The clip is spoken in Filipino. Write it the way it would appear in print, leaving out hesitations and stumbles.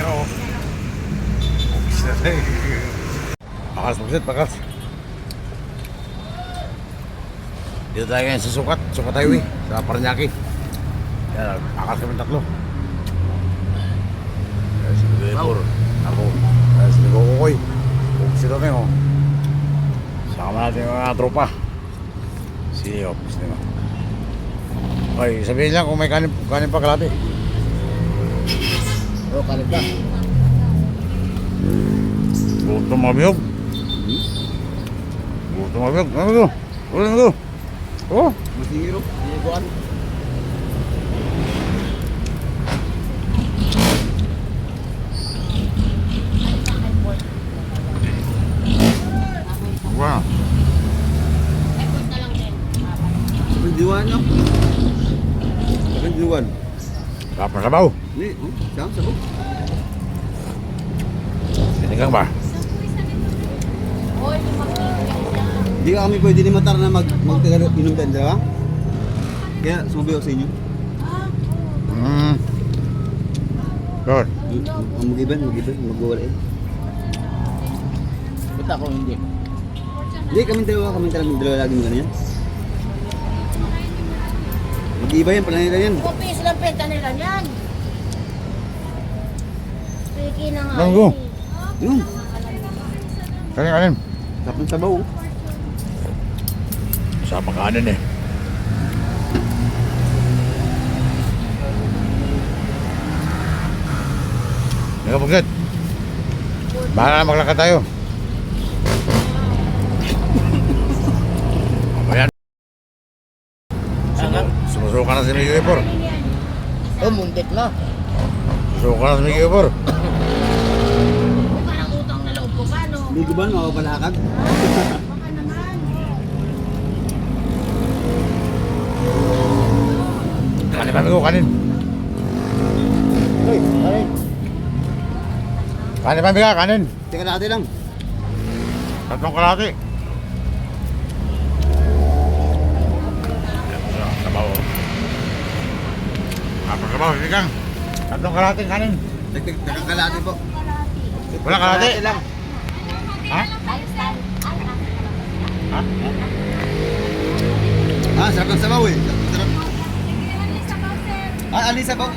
Zero. Pakas magsit, pakas. Dito tayo ngayon sa Sukat Highway, sa Paranaque. Yan, pakas kami tatlo. Si Bebor, ako, si Kukoy. Buksit kami, oh. Sama natin yung mga tropa. Si Nino. Okay, sabihin lang kung may kanin pa kalate. Oh, kanin pa. Gusto mabiyog. Gusto mabiyog. Ano ito? Ano ito? Oh, Masihiro. Higuan. wow. Sabay diwan nyo. Sabay diwan. Kapag sabaw. Ini, saan sabaw? Sinigang ba? Hindi ka kami pwede ni Matar na mag-inom tayo, di ba? Kaya sumabi ako sa inyo. Good. Mag-iban, mag-uwalain. Ba't ako hindi? Hindi, kami dalawa lagi mo ganyan. Mag-iba yan, pananila yan. 5 piso lang penta nila yan. Piki na nga. Manggo. Yun, Kanin. sarap ng sabaw. Sa pagkanin eh. Nagapagkat. Bahala na maglakad tayo. Ayan. Sumusuka na si Miguel Ipor. Oh, muntik na. Sumusuka na si Miguel Ipor. Parang utang na loob ko pa, no? Hindi ko ba makapalakad? Baka naman. Kanin pa, Migo, kanin. Uy, ay. Kanin pa, Miga, kanin. Teka natin lang. Tatlong kalati. Sabaw. Sabaw, Migang. Tatlong kalati, kanin. Teka kalate po. Wala kalate. lang. Ha? Ha? Ah, sarap ng sabaw eh. Sarap. Ah, alin sabaw?